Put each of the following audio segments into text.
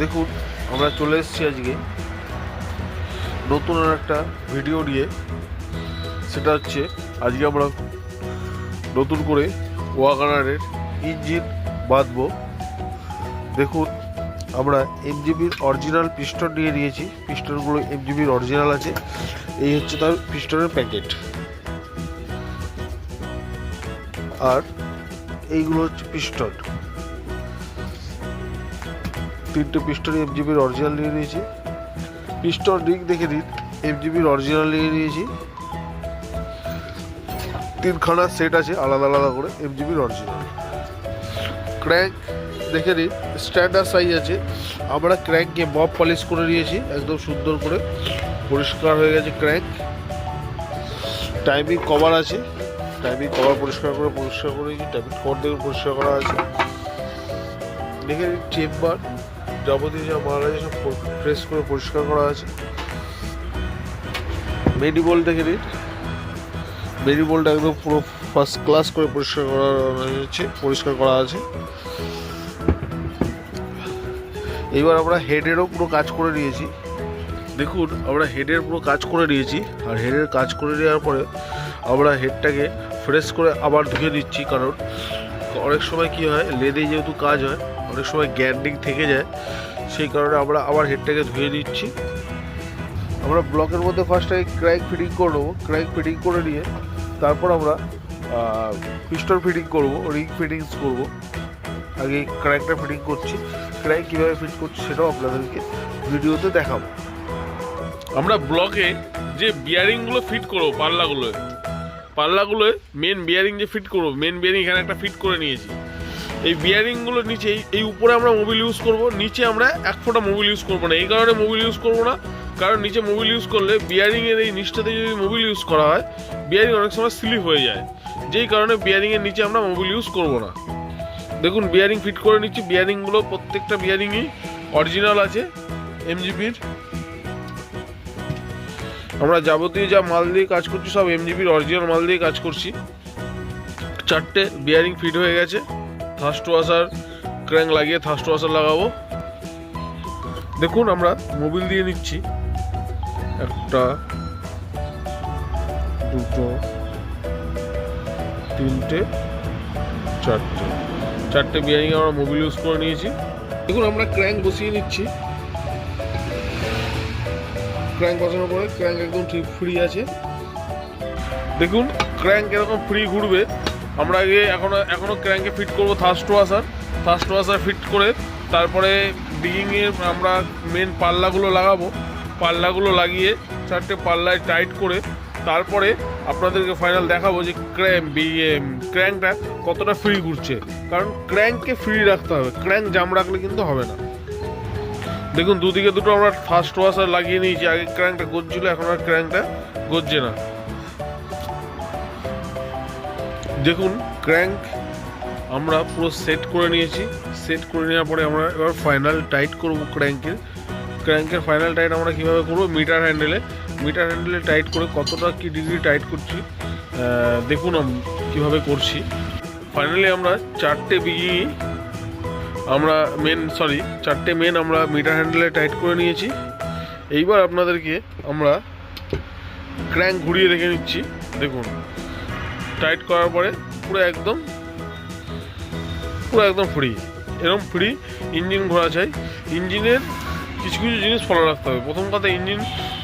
দেখুন, আমরা চলে এসেছি আজকে নতুন আর একটা ভিডিও নিয়ে। সেটা হচ্ছে আজকে আমরা নতুন করে ওয়াগনারের ইঞ্জিন বাঁধবো। দেখুন, আমরা এমজিবির অরিজিনাল পিস্টন নিয়ে নিয়েছি। পিস্টনগুলো এমজিবির অরিজিনাল আছে। এই হচ্ছে তার পিস্টনের প্যাকেট, আর এইগুলো হচ্ছে পিস্টন। তিনটে পিস্টন এমজিবির অরিজিনাল নিয়ে নিয়েছি। পিস্টন রিং দেখে নিন, এমজিবির অরিজিনাল নিয়ে নিয়েছি। তিনখানা সেট আছে আলাদা আলাদা করে, এমজিবির অরিজিনাল। ক্র্যাঙ্ক দেখে নিন, স্ট্যান্ডার্ড সাইজ আছে। আমরা ক্র্যাঙ্ককে মপ পলিশ করে নিয়েছি, একদম সুন্দর করে পরিষ্কার হয়ে গেছে ক্র্যাঙ্ক। টাইমিং কভার আছে, টাইমিং কভার পরিষ্কার করে নিয়েছি। টাইমিং কভার দেখে পরিষ্কার করা আছে। দেখে নিন চেম্বার, যাবতীয় যা মাল আছে সব প্রেস করে পরিষ্কার করা আছে। মেডিবোল্ট দেখে নিন, মেডিবোল্টটা একদম পুরো ফার্স্ট ক্লাস করে পরিষ্কার করা আছে। এইবার আমরা হেডেরও পুরো কাজ করে নিয়েছি। দেখুন, আমরা হেডের পুরো কাজ করে নিয়েছি। আর হেডের কাজ করে নেওয়ার পরে আমরা হেডটাকে ফ্রেশ করে আবার ধুয়ে দিচ্ছি, কারণ অনেক সময় কি হয়, লেদে যেহেতু কাজ হয় অনেক সময় গ্যান্ডিং থেকে যায়। সেই কারণে আমরা আবার হেডটাকে ধুয়ে দিচ্ছি। আমরা ব্লকের মধ্যে ফার্স্ট আগে ক্র্যাঙ্ক ফিটিং করে নেবো। ক্র্যাঙ্ক ফিটিং করে নিয়ে তারপর আমরা পিস্টন ফিটিং করব, রিং ফিটিংস করব। আগে ক্র্যাঙ্কটা ফিটিং করছি। ক্র্যাঙ্ক কীভাবে ফিট করছি সেটাও আপনাদেরকে ভিডিওতে দেখাবো। আমরা ব্লকে যে বিয়ারিংগুলো ফিট করবো, পাল্লাগুলোয় মেন বিয়ারিং যে ফিট করবো, মেন বিয়ারিং এখানে একটা ফিট করে নিয়েছি। এই বিয়ারিংগুলো নিচে, এই উপরে আমরা মোবিল ইউজ করব, নিচে আমরা এক ফোঁটা মোবিল ইউজ করবো না। এই কারণে মোবিল ইউজ করবো না, কারণ নিচে মোবিল ইউজ করলে বিয়ারিংয়ের এই নিচটাতে যদি মোবিল ইউজ করা হয়, বিয়ারিং অনেক সময় স্লিপ হয়ে যায়। যেই কারণে বিয়ারিংয়ের নিচে আমরা মোবিল ইউজ করবো না। দেখুন, বিয়ারিং ফিট করে নিচ্ছি। বিয়ারিংগুলো প্রত্যেকটা বিয়ারিংই অরিজিনাল আছে এমজিবির। আমরা যাবতীয় যা মাল দিয়ে কাজ করছি সব এমজিবির অরিজিনাল মাল দিয়ে কাজ করছি। 4টে বিয়ারিং ফিট হয়ে গেছে। থার্স্ট ওয়াশার ক্র্যাঙ্ক লাগিয়ে থার্স্ট ওয়াশার লাগাবো। দেখুন, আমরা মোবিল দিয়ে নিচ্ছি। 1 2 3 4টে বিয়ারিং আমরা মোবিল ইউজ করে নিয়েছি। দেখুন, আমরা ক্র্যাঙ্ক বসিয়ে নিচ্ছি। ক্র্যাঙ্ক বসানোর পরে ক্র্যাঙ্ক একদম ঠিক ফ্রি আছে। দেখুন, ক্র্যাঙ্ক এরকম ফ্রি ঘুরবে। আমরা আগে এখনো ক্র্যাঙ্কে ফিট করবো থার্স্ট ওয়াশার ফিট করে তারপরে ডিগিংয়ে আমরা মেন পাল্লাগুলো লাগাবো। পাল্লাগুলো লাগিয়ে 4টে পাল্লায় টাইট করে তারপরে আপনাদেরকে ফাইনাল দেখাবো যে ক্র্যাঙ্কটা কতটা ফ্রি ঘুরছে। কারণ ক্র্যাঙ্ককে ফ্রি রাখতে হবে, ক্র্যাঙ্ক জাম রাখলে কিন্তু হবে না। দেখুন, দুদিকে দুটো আমরা ফার্স্ট ওয়াশার লাগিয়ে নিয়েছি। আগে ক্র্যাঙ্কটা গজছিল, এখন আর ক্র্যাঙ্কটা গজছে না। দেখুন, ক্র্যাঙ্ক আমরা পুরো সেট করে নিয়েছি। সেট করে নেওয়ার পরে আমরা এবার ফাইনাল টাইট করব। ক্র্যাঙ্কের ফাইনাল টাইট আমরা কীভাবে করবো, মিটার হ্যান্ডেলে টাইট করে কতটা কি ডিগ্রি টাইট করছি দেখুন কীভাবে করছি। ফাইনালি আমরা 4টে মেন আমরা মিটার হ্যান্ডেলে টাইট করে নিয়েছি। এইবার আপনাদেরকে আমরা ক্র্যাঙ্ক ঘুরিয়ে দেখে নিচ্ছি। দেখুন, টাইট করার পরে পুরো একদম ফ্রি, এরকম ফ্রি ইঞ্জিন ঘোরা চাই। ইঞ্জিনের কিছু জিনিস ফলো রাখতে হবে। প্রথম কথা, ইঞ্জিন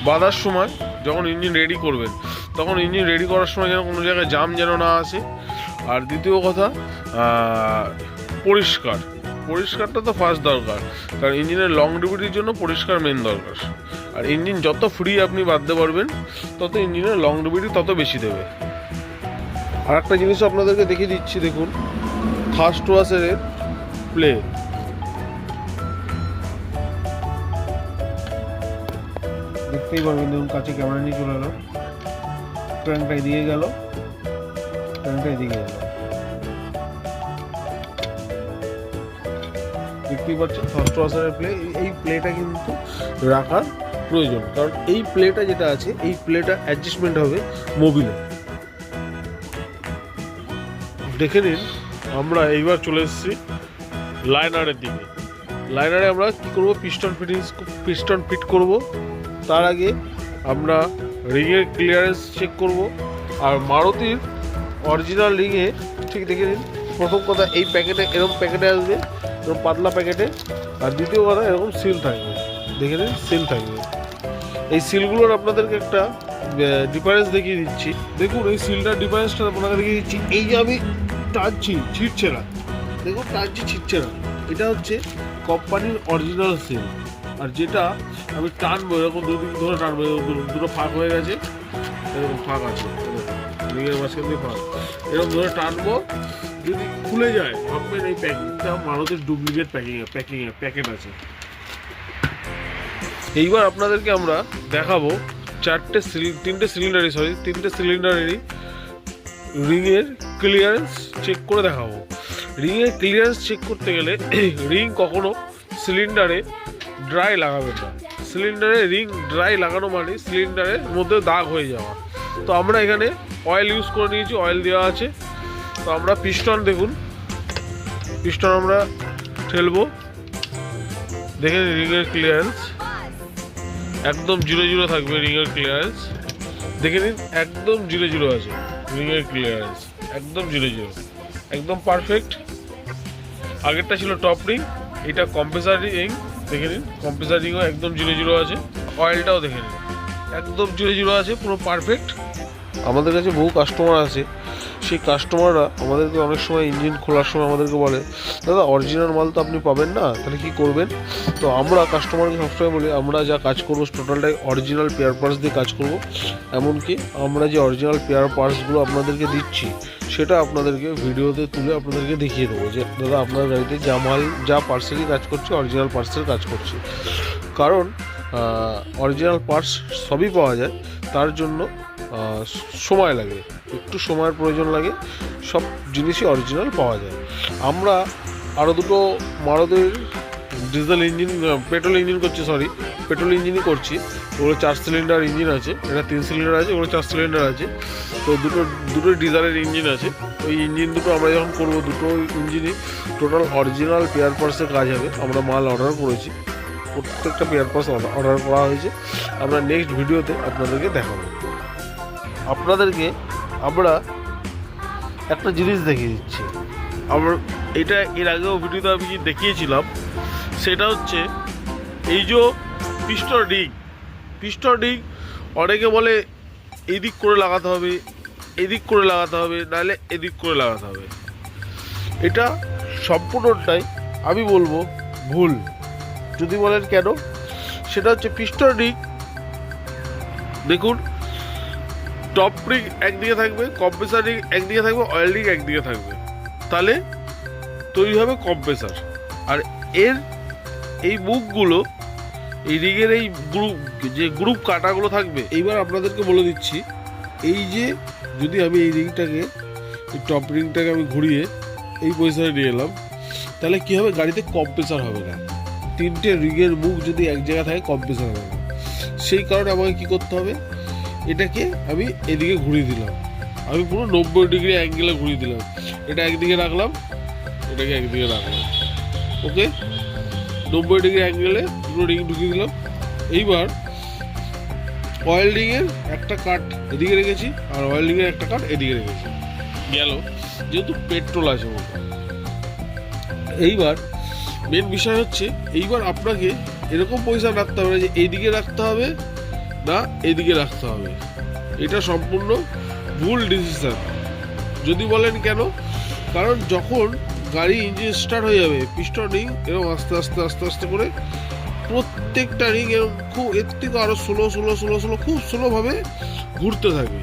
বাঁধার সময় যখন ইঞ্জিন রেডি করবেন, তখন ইঞ্জিন রেডি করার সময় যেন কোনো জায়গায় জাম যেন না আসে। আর দ্বিতীয় কথা, পরিষ্কারটা তো ফার্স্ট দরকার, কারণ ইঞ্জিনের লং ডিউটির জন্য পরিষ্কার মেন দরকার। আর ইঞ্জিন যত ফ্রি আপনি বাঁধতে পারবেন, তত ইঞ্জিনের লং ডিউটি তত বেশি দেবে। আর একটা জিনিস আপনাদেরকে দেখিয়ে দিচ্ছি। দেখুন, থার্স্ট ওয়াশারের প্লে, দেখতেই পারবেন। দেখুন, কাছে ক্যামেরা নিয়ে চলে এলো, ক্র্যাঙ্কটা এদিকে গেল। দেখতেই পাচ্ছেন ফার্স্ট ওয়াশারের প্লে। এই প্লেটা কিন্তু রাখার প্রয়োজন, কারণ এই প্লেটা যেটা আছে, এই প্লেটা অ্যাডজাস্টমেন্ট হবে মোবিলে। দেখে নিন, আমরা এইবার চলে এসেছি লাইনারের দিকে। লাইনারে আমরা কী করবো, পিস্টন ফিট করব। তার আগে আমরা রিংয়ের ক্লিয়ারেন্স চেক করব। আর মারুতির অরিজিনাল রিংয়ে ঠিক দেখে নিন, প্রথম কথা এই প্যাকেটে এরকম প্যাকেটে আসবে, এরকম পাতলা প্যাকেটে। আর দ্বিতীয় কথা এরকম সিল থাকবে, দেখে নিন সিল থাকবে। এই সিলগুলোর আপনাদেরকে একটা ডিফারেন্স দেখিয়ে দিচ্ছি। দেখুন এই সিলটার ডিফারেন্সটা আপনাকে দেখিয়ে দিচ্ছি। এই যে আমি টানছি, ছিটছে না, দেখুন টানছি ছিটছে না, এটা হচ্ছে কোম্পানির অরিজিনাল সিল। আর যেটা আমি টানবো এরকম দুদিন ধরে টানবো, দুটো ফাঁক হয়ে গেছে, এরকম ফাঁক আছে, রিংয়ের মাঝখান দিয়ে ফাঁক, এরকম ধরে টানবো, যদি খুলে যায় ভাববেন এই প্যাকিংটা মারুতির ডুপ্লিকেট প্যাকেট আছে। এইবার আপনাদেরকে আমরা দেখাবো তিনটে সিলিন্ডারেরই রিংয়ের ক্লিয়ারেন্স চেক করে দেখাবো। রিংয়ের ক্লিয়ারেন্স চেক করতে গেলে রিং কখনো সিলিন্ডারে ড্রাই লাগাবেন না। সিলিন্ডারে রিং ড্রাই লাগানো মানে সিলিন্ডারের মধ্যে দাগ হয়ে যাওয়া। তো আমরা এখানে অয়েল ইউজ করে নিয়েছি, অয়েল দেওয়া আছে। তো আমরা পিস্টন দেখুন, পিস্টন আমরা ঠেলবো, দেখে রিংয়ের ক্লিয়ারেন্স একদম 0 থাকবে। রিংয়ের ক্লিয়ারেন্স দেখে নিন, একদম 0 আছে রিংয়ের ক্লিয়ারেন্স, একদম 0, একদম পারফেক্ট। আগেরটা ছিল টপ রিং, এটা কম্প্রেসার রিং, দেখে নিন কম্প্রেসার রিংও একদম 0 আছে। অয়েলটাও দেখে নিন একদম 0 আছে, পুরো পারফেক্ট। আমাদের কাছে বহু কাস্টমার আছে, সেই কাস্টমাররা আমাদেরকে অনেক সময় ইঞ্জিন খোলার সময় আমাদেরকে বলে, দাদা অরিজিনাল মাল তো আপনি পাবেন না, তাহলে কী করবেন? তো আমরা কাস্টমারকে সবসময় বলি, আমরা যা কাজ করবো টোটালটাই অরিজিনাল পেয়ার পার্টস দিয়ে কাজ করব। এমনকি আমরা যে অরিজিনাল পেয়ার পার্টসগুলো আপনাদেরকে দিচ্ছি সেটা আপনাদেরকে ভিডিওতে তুলে আপনাদেরকে দেখিয়ে দেবো যে দাদা আপনার গাড়িতে যা মাল যা পার্টসেরই কাজ করছে অরিজিনাল পার্টসের কাজ করছে। কারণ অরিজিনাল পার্টস সবই পাওয়া যায়, তার জন্য সময় লাগে, একটু সময়ের প্রয়োজন লাগে, সব জিনিসই অরিজিনাল পাওয়া যায়। আমরা আরও দুটো মারুতির ডিজেল ইঞ্জিন পেট্রোল ইঞ্জিনই করছি। ওগুলো 4 সিলিন্ডার ইঞ্জিন আছে, এটা 3 সিলিন্ডার আছে, ওগুলো 4 সিলিন্ডার আছে। তো দুটো ডিজেলের ইঞ্জিন আছে। ওই ইঞ্জিন দুটো আমরা যখন করবো, দুটো ইঞ্জিনই টোটাল অরিজিনাল পেয়ার পার্টসের কাজ হবে। আমরা মাল অর্ডার করেছি, প্রত্যেকটা পেয়ার পার্টস অর্ডার করা হয়েছে। আমরা নেক্সট ভিডিওতে আপনাদেরকে দেখাবো। আপনাদেরকে আমরা একটা জিনিস দেখিয়ে দিচ্ছি। আমরা এটা এর আগেও ভিডিওতে আমি দেখিয়েছিলাম, সেটা হচ্ছে এই যে পিস্টন রিং অনেকে বলে এদিক করে লাগাতে হবে, নাহলে এদিক করে লাগাতে হবে। এটা সম্পূর্ণটাই আমি বলবো ভুল। যদি বলেন কেন, সেটা হচ্ছে পিস্টন রিং দেখুন, টপ রিং একদিকে থাকবে, কম্প্রেসার রিং একদিকে থাকবে, অয়েল রিং একদিকে থাকবে, তাহলে তৈরি হবে কম্প্রেসার। আর এই মুখগুলো, এই রিংয়ের এই গ্রুপ কাটাগুলো থাকবে। এইবার আপনাদেরকে বলে দিচ্ছি, এই যে যদি আমি এই রিংটাকে, এই টপ রিংটাকে আমি ঘুরিয়ে এই পজিশনে নিয়ে এলাম, তাহলে কী হবে, গাড়িতে কম্প্রেসার হবে না। 3টে রিংয়ের মুখ যদি এক জায়গায় থাকে কম্প্রেসার হবে না। সেই কারণে আমাকে কী করতে হবে, এটাকে আমি এদিকে ঘুরিয়ে দিলাম, আমি পুরো 90 ডিগ্রি অ্যাঙ্গেলে ঘুরিয়ে দিলাম। এটা একদিকে রাখলাম, এটাকে একদিকে রাখলাম, ওকে, 90 ডিগ্রি অ্যাঙ্গেলে দুটো রিং ঢুকিয়ে দিলাম। এইবার অয়েল রিংয়ের একটা কাট এদিকে রেখেছি, আর অয়েল রিংয়ের একটা কাট এদিকে রেখেছি, গেল, যেহেতু পেট্রোল আছে বলতে। এইবার মেন বিষয় হচ্ছে, এইবার আপনাকে এরকম পয়সা রাখতে হবে যে এইদিকে রাখতে হবে না এদিকে রাখতে হবে। এটা সম্পূর্ণ ভুল ডিসিশন। যদি বলেন কেন, কারণ যখন গাড়ি ইঞ্জিন স্টার্ট হয়ে যাবে, পিস্টন রিং এরকম আস্তে আস্তে করে প্রত্যেকটা রিং এরকম খুব এর থেকে আরও স্লো খুব স্লোভাবে ঘুরতে থাকে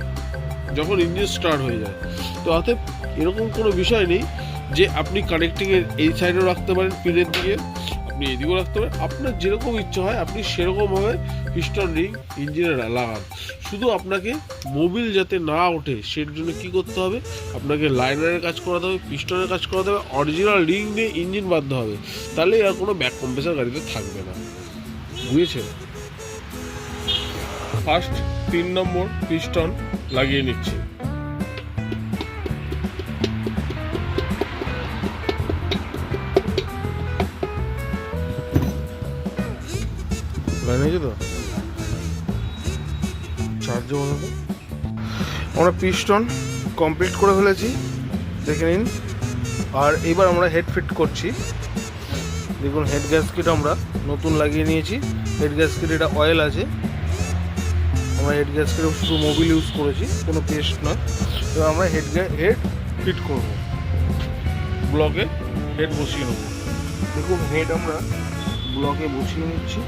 যখন ইঞ্জিন স্টার্ট হয়ে যায়। তো অতএব এরকম কোনো বিষয় নেই যে আপনি কানেক্টিংয়ের এই সাইডেও রাখতে পারেন, পিনের দিকে আপনি এদিকেও রাখতে পারেন, আপনার যেরকম ইচ্ছা হয় আপনি সেরকমভাবে পিস্টন রিং ইঞ্জিনে লাগান। শুধু আপনাকে মোবিল যাতে না ওঠে সের জন্য কী করতে হবে, আপনাকে লাইনারের কাজ করাতে হবে, পিস্টনের কাজ করাতে হবে, অরিজিনাল রিং দিয়ে ইঞ্জিন বাঁধতে হবে, তাহলে আর কোনো ব্যাক কম্প্রেসার গাড়িতে থাকবে না। বুঝেছেন? ফার্স্ট 3 নম্বর পিস্টন লাগিয়ে নিচ্ছি। লাইন আছে তো চার্জে বলো। আমরা পিস্টন কমপ্লিট করে ফেলেছি, দেখে নিন। আর এবার আমরা হেড ফিট করছি। দেখুন হেড গ্যাসকেট আমরা নতুন লাগিয়ে নিয়েছি। হেড গ্যাসকেট এটা অয়েল আছে, আমরা হেড গ্যাসকেট শুধু মোবিল ইউজ করেছি, কোনো পেস্ট নয়। এবার আমরা হেড ফিট করব, ব্লকে হেড বসিয়ে নেব। দেখুন হেড আমরা ব্লকে বসিয়ে নিচ্ছি।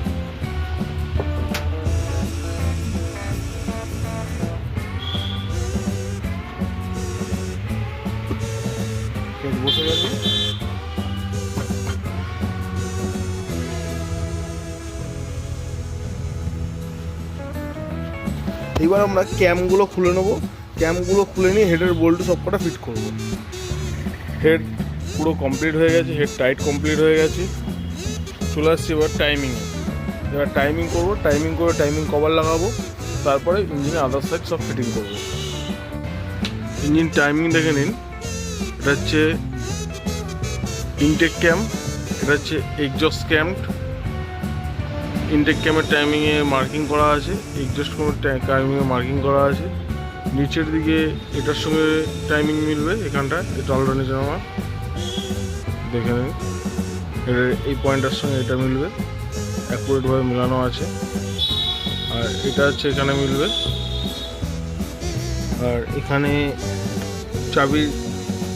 হেড বসে গেছে। এবার আমরা ক্যামগুলো খুলে নেবো। ক্যামগুলো খুলে নিয়ে হেডের বোল্ট সবকটা ফিট করব। হেড পুরো কমপ্লিট হয়ে গেছে, হেড টাইট কমপ্লিট হয়ে গেছে। চলে আসছি এবার টাইমিংয়ে। এবার টাইমিং করবো, টাইমিং করে টাইমিং কভার লাগাবো, তারপরে ইঞ্জিনের আদার সাইড সব ফিটিং করবো। ইঞ্জিন টাইমিং দেখে নিন। এটা হচ্ছে ইনটেক ক্যাম, এটা হচ্ছে এক্সজস্ট ক্যাম। ইনটেক ক্যামের টাইমিংয়ে মার্কিং করা আছে, এক্সজস্ট ক্যামের টাইমিংয়ে মার্কিং করা আছে। নিচের দিকে এটার সঙ্গে টাইমিং মিলবে, এখানটা এটা অলরেডি নিচে আমার দেখে নিন। এটার এই পয়েন্টটার সঙ্গে এটা মিলবে, অ্যাকুরেটভাবে মেলানো আছে। আর এটা হচ্ছে এখানে মিলবে। আর এখানে চাবির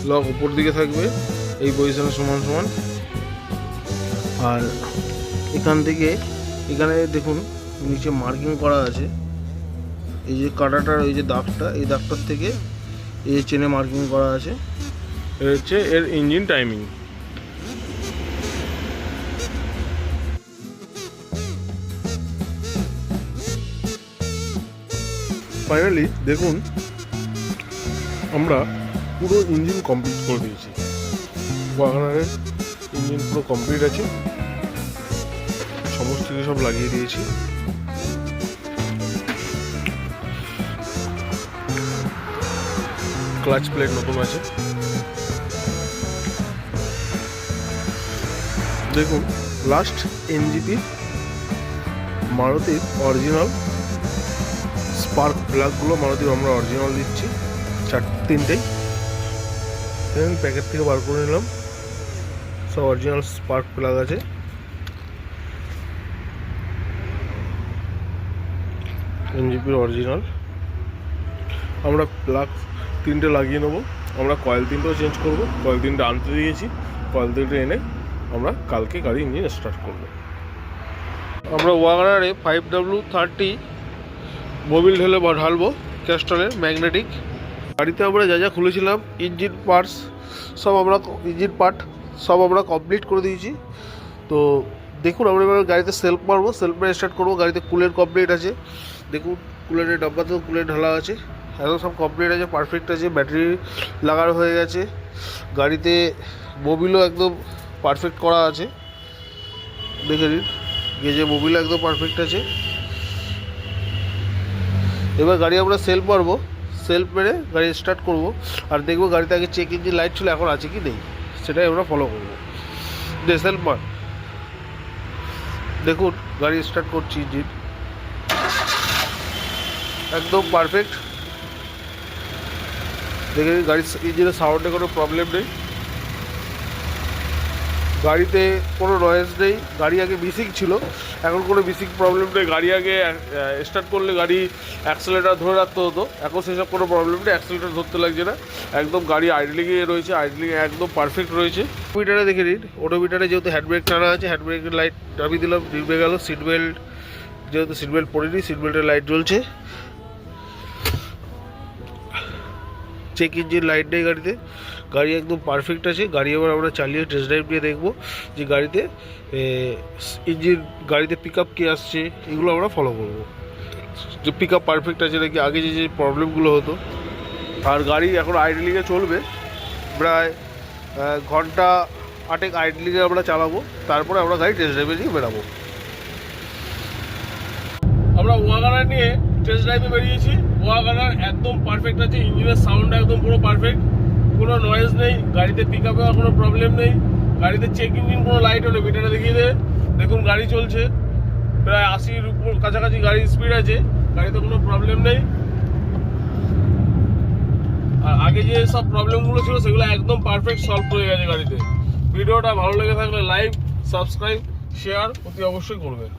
লক উপর দিকে থাকবে এই পজিশনে সমান সমান। আর এখান থেকে এখানে দেখুন নিচে মার্কিং করা আছে, এই যে কাঁটাটার ওই যে দাগটা, এই দাগটার থেকে এই যে চেনে মার্কিং করা আছে। এর হচ্ছে এর ইঞ্জিন টাইমিং। ফাইনালি দেখুন আমরা পুরো ইঞ্জিন কমপ্লিট করে দিয়েছি। ওয়াগনারের ইঞ্জিন পুরো কমপ্লিট আছে, সমস্ত কিছু সব লাগিয়ে দিয়েছি। ক্লাচ প্লেট নতুন আছে। দেখুন লাস্ট এনজিপি মারুতির অরিজিনাল স্পার্ক প্লাগগুলো মারুতির আমরা অরিজিনাল দিচ্ছি, তিনটেই। দেখুন প্যাকেট থেকে বার করে নিলাম, সব অরিজিনাল স্পার্ক প্লাগ আছে। এনজিপির অরিজিনাল। আমরা প্লাগ তিনটে লাগিয়ে নেবো। আমরা কয়েল তিনটেও চেঞ্জ করবো, কয়েল তিনটে আনতে দিয়েছি, কয়েল তিনটে এনে আমরা কালকে গাড়ি ইঞ্জিন স্টার্ট করব। আমরা ওয়াগনারে 5W30 মোবিল ঢেলে ঢালবো, ক্যাস্টলের ম্যাগনেটিক। গাড়িতে আমরা যা যা খুলেছিলাম ইঞ্জিন পার্টস সব আমরা কমপ্লিট করে দিয়েছি। তো দেখুন আমরা এবার গাড়িতে সেলফ মারবো, সেলফ মেরে স্টার্ট করবো। গাড়িতে কুলের কমপ্লিট আছে, দেখুন কুলারের ডাব্বাতেও কুলের ঢালা আছে, একদম সব কমপ্লিট আছে, পারফেক্ট আছে। ব্যাটারি লাগানো হয়ে গেছে, গাড়িতে মোবিলও একদম পারফেক্ট করা আছে, দেখে নিন গেজে মোবিলও একদম পারফেক্ট আছে। এবার গাড়ি আমরা সেলফ মারবো, সেলফ মেরে গাড়ি স্টার্ট করব। আর দেখবো গাড়িতে আগে চেক ইঞ্জিন লাইট ছিল, এখন আছে কি নেই সেটাই আমরা ফলো করবো। সেলফ মার। দেখুন গাড়ি স্টার্ট করছি, ইঞ্জিন একদম পারফেক্ট। দেখে গাড়ির ইঞ্জিনের সাউন্ডে কোনো প্রবলেম নেই, গাড়িতে কোনো নয়েজ নেই। গাড়ি আগে মিসিং ছিল, এখন কোনো মিসিং প্রবলেম নেই। গাড়ি আগে স্টার্ট করলে গাড়ি অ্যাক্সেলেটার ধরে রাখতে হতো, এখন সেসব কোনো প্রবলেম নেই, অ্যাক্সেলেটার ধরতে লাগছে না। একদম গাড়ি আইডলিংয়ে রয়েছে, আইডলিংয়ে একদম পারফেক্ট রয়েছে। ওডোমিটারে দেখে নিন, ওডোমিটারে যেহেতু হ্যান্ডব্রেক টানা আছে, হ্যান্ডব্রেকের লাইট নামিয়ে দিলাম, নিভে গেল। সিট বেল্ট যেহেতু সিট বেল্ট পরিনি, সিট বেল্টের লাইট জ্বলছে। চেক ইঞ্জিন লাইট নেই গাড়িতে, গাড়ি একদম পারফেক্ট আছে। গাড়ি এবার আমরা চালিয়ে টেস্ট ড্রাইভ দিয়ে দেখবো যে গাড়িতে ইঞ্জিন, গাড়িতে পিক আপ কী আসছে, এগুলো আমরা ফলো করবো যে পিক আপ পারফেক্ট আছে নাকি, আগে যে প্রবলেমগুলো হতো। আর গাড়ি এখন আইডলিংয়ে চলবে, প্রায় ঘন্টা 8 আইডলিংয়ে আমরা চালাবো, তারপরে আমরা গাড়ি টেস্ট ড্রাইভে নিয়ে বেরাবো। আমরা ওয়াগনার নিয়ে টেস্ট ড্রাইভে বেরিয়েছি। ওয়াগনার একদম পারফেক্ট আছে, ইঞ্জিনের সাউন্ড একদম পুরো পারফেক্ট, কোনো নয়েজ নেই, গাড়িতে পিক আপে কোনো প্রবলেম নেই। গাড়িতে চেক ইঞ্জিন কোনো লাইট হলে মিটারে দেখিয়ে দেয়, দেখুন গাড়ি চলছে, প্রায় 80-র উপর কাছাকাছি গাড়ির স্পিড আছে, গাড়িতে কোনো প্রবলেম নেই। আর আগে যে সব প্রবলেমগুলো ছিল সেগুলো একদম পারফেক্ট সলভ হয়ে গেছে গাড়িতে। ভিডিওটা ভালো লেগে থাকলে লাইক, সাবস্ক্রাইব, শেয়ার অতি অবশ্যই করবেন।